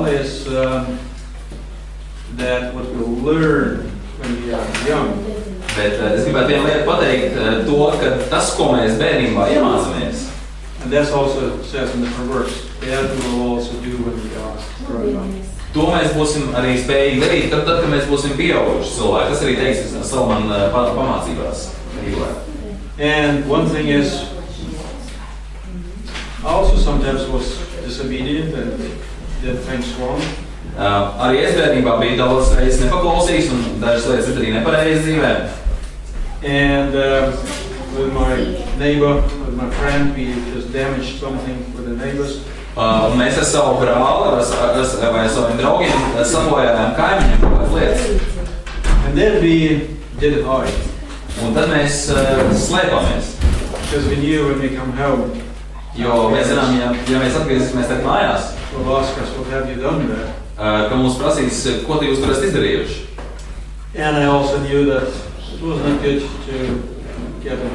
One is that what we learn when we are young. Bet es gribētu vienu lietu pateikt, to, ka tas, ko mēs bērnībā iemācāmies, And that's also says in the Proverbs, that we will also do when we are growing up. to mēs būsim arī spējīgi darīt, tad, kad mēs būsim pieauguši cilvēki. Tas arī teiks Salamana pamācībās. And one thing is, I also sometimes was disobedient and did things wrong. Arī es bērnībā biju daudz reizes nepaklausīgs un dažas lietas izdarīju nepareizi dzīvē. And with my neighbor, with my friend, we just damaged something with the neighbors. Un mēs ar savu brāli vai saviem draugiem sabojājām kaimiņiem kaut kādas lietas. And then we did it hard. Un tad mēs slēpāmies. Because we knew when we come home, Jo mēs zinām, ja mēs atgriezīsimies tagad mājās, we'll ask us, what have you done there? ka mums prasīs, ko tu jūs tur esat izdarījuši. And I also knew that it was not good to get it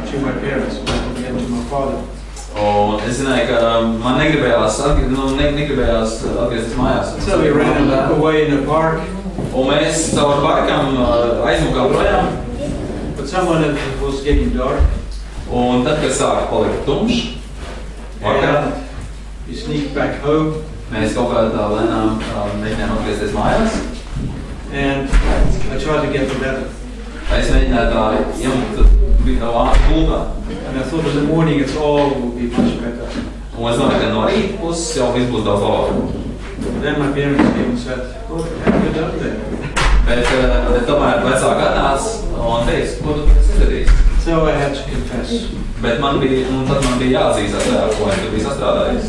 to my parents, and to my father. Un es zināju, ka man negribējās atgriezties mājās. So we ran away in the park. Un mēs caur parkam aizmukām projām. But someone was getting dark. Un tad, kad sāka palikt tumšs, vakarā, we sneaked back home. mēs kaut kādā lēnām mēģinājām atgriezties mājās. And I tried to get to bed. Es mēģināju tā iemukt gultā. And I thought in the morning it's all will be much better. Un es domāju, ka no rīta puses jau viss būs daudz labāk. Then my parents came and said, what have you done there? Bet tomēr vecāki atnāca un teica, ko tu izdarīsi? So I had to confess. Bet tad man bija jāatzīstās tajā, ko tu biji sastrādājis.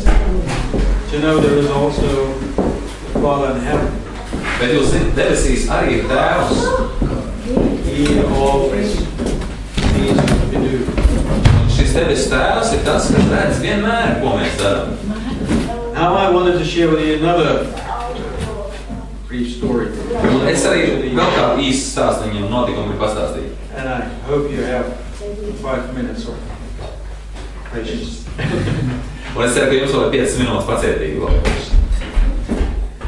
You know, there is also the Father in heaven. Bet jūs zināt, debesīs arī ir Tēvs. He always sees what we do. Un šis debesu Tēvs ir tas, kas redz vienmēr, ko mēs darām. Now I wanted to share with you another brief story. Un es arī vēl kādu īstu stāstu viņam notikumu gribu pastāstīt. And I hope you have 5 minutes of patience. Un es ceru, ka jums vēl ir 5 minūtes pacietīgi vēl.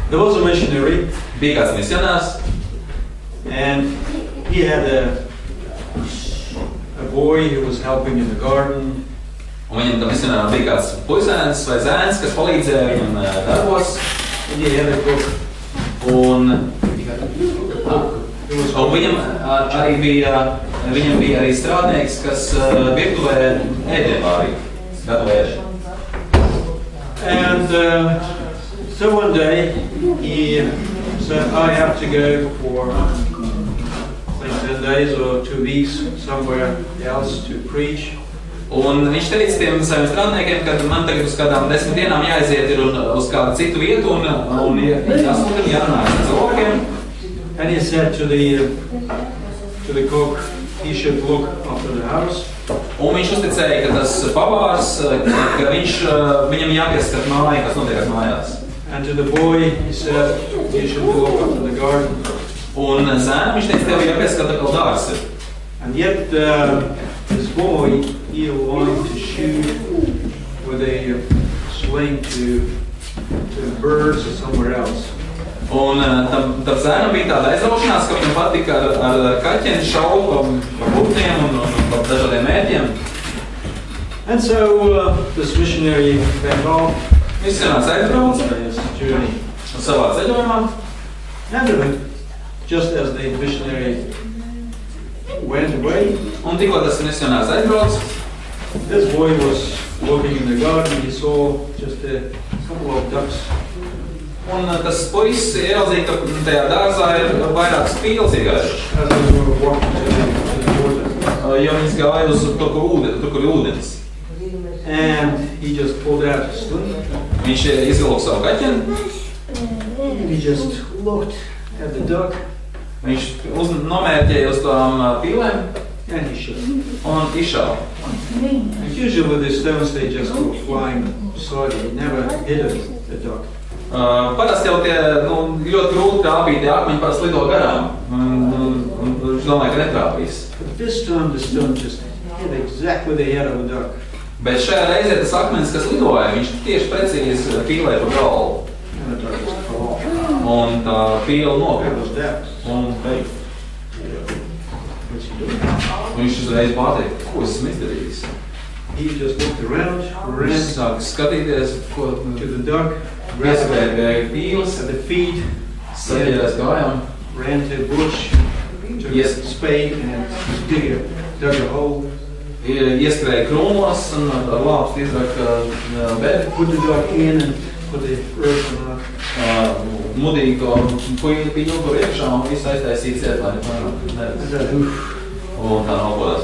There was a missionary, Bija kāds misionārs, and he had a boy who was helping in the garden. un viņam tam misionāram bija kāds puisēns vai zēns, kas palīdzēja viņam darbos. And he had a book. Un It was viņam bija arī strādnieks, kas virtuvē ēdienu vārīja, gatavoja. And so one day he said, I have to go for like 10 days or 2 weeks somewhere else to preach. Un viņš teica tiem saviem strādniekiem, ka man tagad uz kādām 10 dienām jāaiziet ir uz kādu citu vietu un jāsūta jārunā ar cilvēkiem. And he said to the cook, he should look after the house. Un viņš uzticēja, ka tas pavārs, ka viņam jāpieskat māja, kas notiekās mājās. And to the boy, he said, you should look after the garden. Un zēnam viņš teica, tev jāpieskata kaut dārsi. And yet this boy, he wanted to shoot with a sling to birds or somewhere else. Un tam zēnam bija tāda aizraušanās, ka viņam patika ar kaķeni šaut par putniem un par dažādiem mērķiem. And so this missionary went off. Misionārs aizbrauca His journey. savā ceļojumā. And just as the missionary went away, Un tikko tas misionārs aizbrauca, this boy was looking in the garden. He saw just a couple of ducks. un tas puisis ieraudzīja, ka tajā dārzā ir vairākas pīles iegājušas. As they were walking to the water. Jo viņas gāja uz tur, kur ir ūdens. And he just pulled out his sling. Viņš izvilka savu kaķeni, And he just looked at the duck. viņš nomērķēja uz tām pīlēm And he shot. un izšāva. And usually the stones, they just go flying beside it. It never hit the duck. Parasti jau tie ļoti grūti trāpīt, tie akmeņi parasti lido garām. Un viņš domāja, ka netrāpīs. But this time the stone just hit exactly the head of the duck. Bet šajā reizē tas akmenis, kas lidoja, viņš tieši precīzi pīlēja pa galvu. And the duck pīli nokļūt. That was depth. Un beigt. What's he doing? Un viņš uzreiz pārteikt, ko esmu izdarījis. He just looked around, Viņš ran sāk skatīties, ko to the duck, ieskrēja pie pīles, at the feet, saģērās kājām, ran to the bush, took a spade and dug a hole. Ieskrēja krūmos un ar lāpstu izraka bedi. Put the duck in and put the earth on it. Mudīgi to pīli tur iekšā un visu aiztaisīja ciet, lai nevar. Un tā nopodās.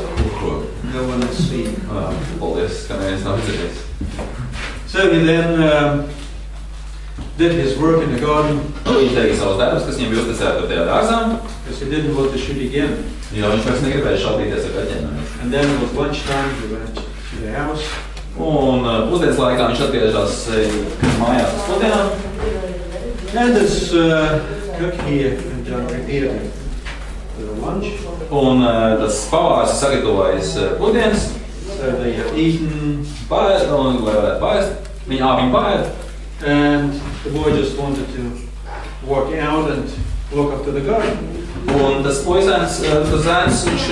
No one has seen. Paldies, ka neviens nav dzirdējis. So he then did his work in the garden. Viņš darīja savus darbus, kas viņam bija uzticēti tajā dārzā, Because he didn't want to shoot again. jo viņš vairs negribēja šaubīties ar kaķiem. And then it was lunchtime, he went to the house. Un pusdienas laikā viņš atgriežas mājās uz pusdienām. And this cook here had done prepared the lunch. Un tas pavārs ir sagatavojis pusdienas, So they had eaten, pārēst, un lai varētu pārēst. Viņi pārēst. and the boy just wanted to walk out and look up to the garden. Un tas puisēns, tas zēns, viņš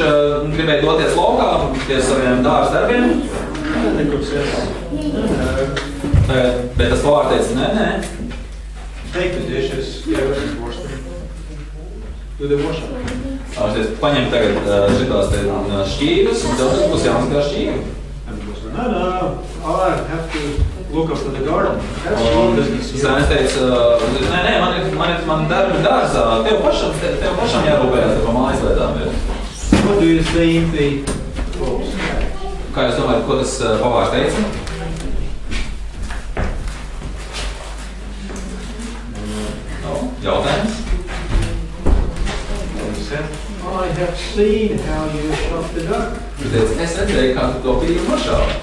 gribēja doties laukā pie saviem dārza darbiem. And the cook says, no, Bet tas pavārs teica, nē. take the dishes, go and wash them. Do the washing. Viņš teica, paņem tagad šitās te šķīvas, un tev būs jāmazgā šķīvi. And the boy said, no, I have to look up to the garden. That's your business. Zēns teica, nē, man darbi dārzā, tev pašam jārūpējās par mājas lietām. What do you think the folks said? Kā jūs domājat, ko tas pavārs teica? Jautājums? He said, I have seen how you shot the duck. Viņš teica, es redzēju, kā tu to pīli nošāvi.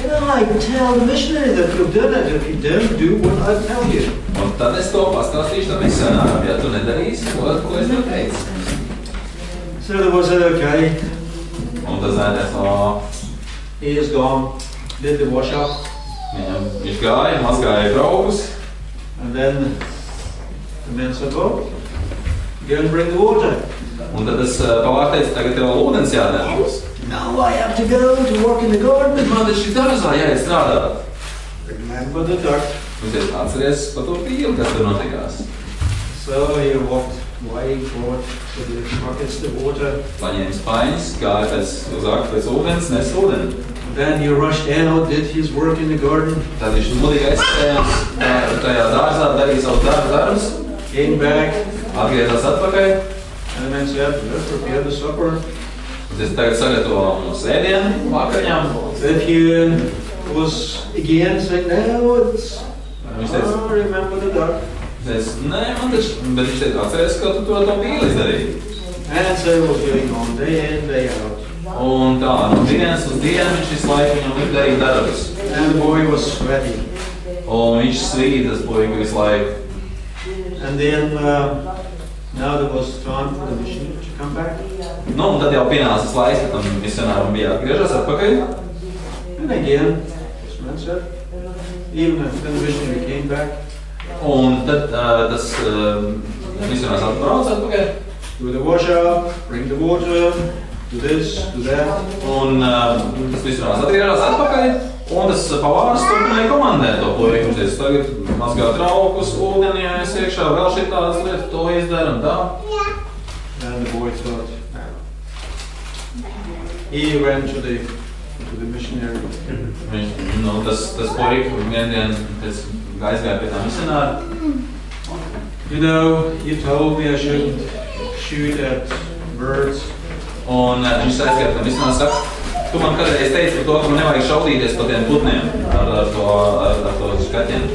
And I can tell the missionary that you've done it if you don't do what I tell you. Un tad es to pastāstīšu tam misionāram, ja tu nedarīsi, ko es tev teicu. So there was okay. Un tas zēnēs, He is gone, did the wash up, viņš gāja, mazgāja braukus. and then the man said, well, go and bring the water. Un tad tas pavārs teica, tagad tev ūdens jādēļ. Now I have to go to work in the garden. Man taču dārzā jāiet strādāt. Remember the duck. Viņš teica, atceries par to pīli, kas tur notikās. So he walked away, brought to the buckets the water. Paņēma spaiņas, gāja pēc ūdens, nes ūdeni. Then he rushed out, did his work in the garden, Tad viņš mudīgi aizstājās tajā dārzā, darīja savus darbus, came back, atgriezās atpakaļ. and the man said, let's prepare the supper. Es tagad sagatavoju mums ēdienu vakariņām. Then he was again saying, no, it's, Viņš teica, I remember the duck. nē, man taču, bet viņš teica, atceries, ka tu to pīli izdarīji. And so it was going on day in, day out. Un tā, no dienas uz dienu viņš visu laiku viņam lika darīt darbus. And the boy was sweating. Un viņš svīd tas puika visu laiku. And then now there was time for the missionary to come back. Nu, un tad jau pienāca tas laiks, ka tam misionāram bija jāatgriežas atpakaļ. And again, this man said, even if the missionary came back, Un tad tas misionārs atbrauc atpakaļ. do the wash up, bring the water, do this, do that. Un tas misionārs atgriežas atpakaļ. Un tas pavārs turpināja komandēt to puiku. Viņš teica, tagad mazgā traukus, ūdeni jāies iekšā, vēl šitādas lietas, to izdara un tā. And the boy thought, no. He went to the missionary. Nu, tas puika viendien aizgāja pie tā misionāra. You know, you told me I shouldn't shoot at birds. Un viņš aizgāja pie tā misionāra saka, tu man kādreiz teici par to, ka man nevajag šaudīties par tiem putniem ar to skaķiem.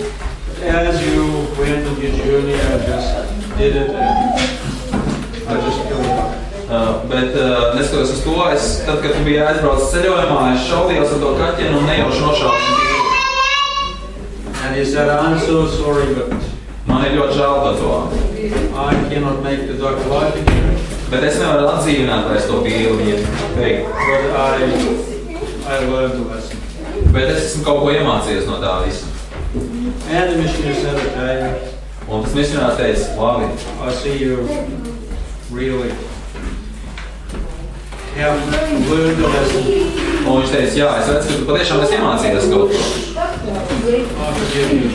As you went on your journey, I just did it and I just killed it. Bet neskatoties uz to, tad, kad tu biji aizbraucis ceļojumā, es šaudījos ar to kaķenu un nejauši nošauju. And he said, I'm so sorry, but Man ir ļoti žēl par to. I cannot make the duck alive again. Bet es nevaru atdzīvināt vairs to pīli viņa veikt. But I learned the lesson. Bet es esmu kaut ko iemācījies no tā visa. And the missionary said, okay, Un tas misionārs teica, labi, I see you really have learned a lesson. un viņš teica, jā, es redzu, ka tu patiešām esi iemācījies kaut ko. I forgive you.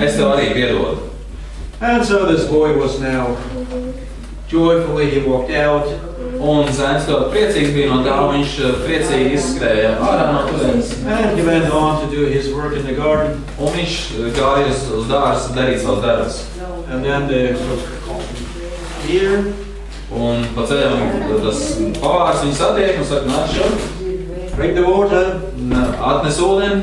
Es tev arī piedodu. And so this boy was now joyfully, he walked out. Un zēns ļoti priecīgs bija no tā, viņš priecīgi izskrēja ārā no turienes. And he went on to do his work in the garden. Un viņš gāja uz dārzu darīt savus darbus. And then the here, Un pa ceļam tas pavārs viņu satiek un saka, nāc šur, bring the water. atnes ūdeni.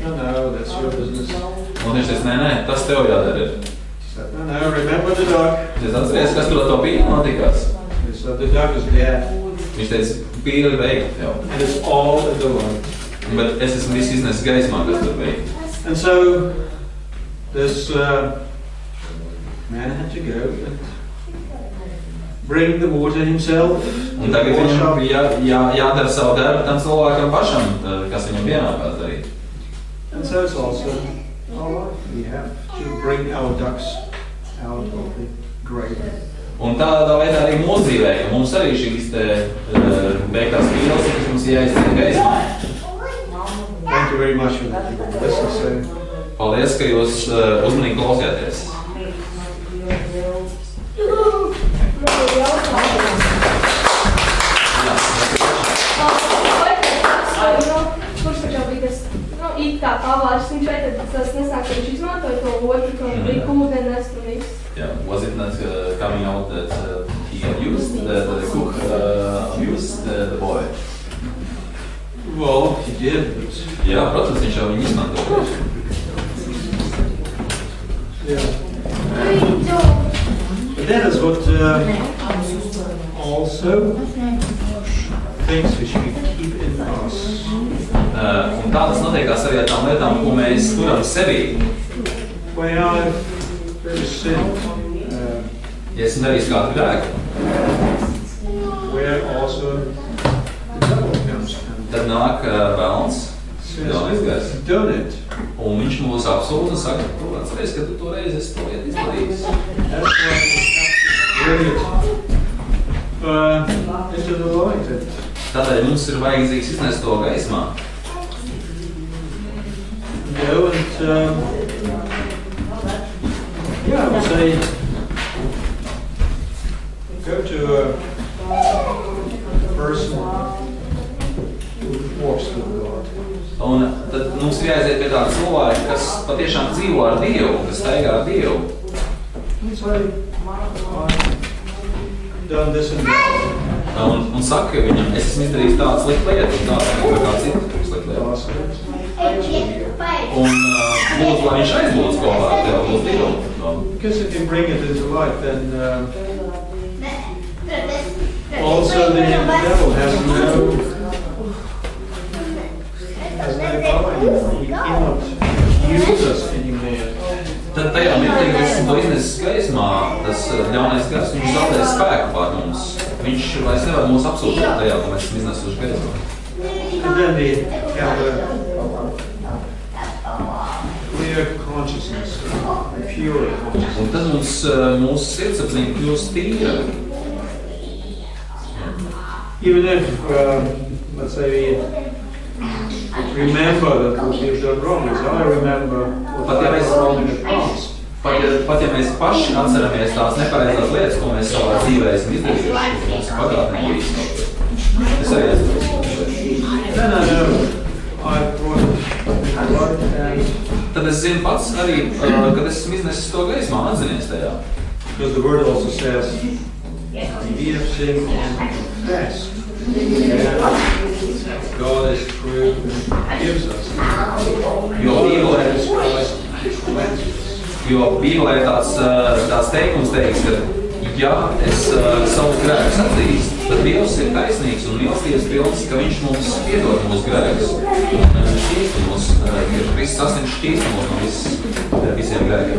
No, that's your business. Un viņš teica, nē, tas tev jādara ir. He said, no, remember the duck. Es atceries, kas tur ar to pīli notikās. He said, the duck is dead. Viņš teica, pīli ir veikta jau. And it's all in the light. Bet es esmu visu iznesis gaismā, kas tur veikta. And so this man had to go and bring the water himself. Un tagad viņam bija jādara savu darbu tam cilvēkam pašam, kas viņam pienākās darīt. And so it's also our life. We have to bring our ducks out of the grave. Un tādā veidā arī mūsu dzīvē, ka mums arī šīs te beigtās pīles, kas mums jāiztiek gaismā. Thank you very much for that. Listen, so Paldies, ka jūs uzmanīgi klausieties. Kurš taču bija tas, it kā pavārs, viņš šeit tas nesāk, ka viņš izmantoja to otru, ka bija ūdeni nest un viss. Yeah, was it not coming out that he abused, the cook abused the boy? well, he did, but Jā, protams, viņš jau viņu izmantoja. but that is what also things which we keep in us. Un tā tas notiekās arī ar tām lietām, ko mēs turam sevī. When I've sinned, Ja esmu darījis kādu grēku, where also the devil comes and tad nāk velns, says, ļaunais gars, you've done it. un viņš mūs apsūdz un saka, tu atceries, ka tu toreiz esi to lietu izdarījis. That's why we have to bring it into the light. Tādēļ mums ir vajadzīgs iznest to gaismā. Go and yeah, I would say go to a person who walks with God. Un tad mums ir jāaiziet pie tāda cilvēka, kas patiešām dzīvo ar Dievu, kas staigā ar Dievu. And say, I've done this and that. Un saka viņam, es esmu izdarījis tādu sliktu lietu, un tādu kā citu sliktu lietu. Un lūdzu, lai viņš aizlūdz kopā ar tevi, lūdzu Dievu. Because if you bring it into light, then also the devil has no power anymore. He cannot use us anymore. Tad tajā mirklī, kad esmu to iznesis gaismā, tas ļaunais gars, viņš zaudē spēku pār mums. Viņš vairs nevar mūs apsūdzēt tajā, ko mēs esam iznesuši gaismā. And then we have a clear consciousness, a pure consciousness. Un tad mums mūsu sirdsapziņa kļūst tīra. Even if, let's say, we remember that what we've done wrong, as I remember what I was wrong in the past. Pat ja mēs paši atceramies tās nepareizās lietas, ko mēs savā dzīvē esam izdarījuši, mums pagātnē bijis kaut kas. Es arī esmu. Then I know I've brought it into light and Tad es zinu pats arī, kad esmu iznesis to gaismā, atzinies tajā. because the word also says, we have sinned and confessed. And God is true and gives us. Jo Bībelē ir tāds teikums teiks, ka ja es savus grēkus atzīstu, tad Dievs ir taisnīgs un mīlestības pilns, ka viņš mums piedod mūsu grēkus un šķīsta mūs, ka Kristus sasniedz šķīsta mūs no visiem grēkiem.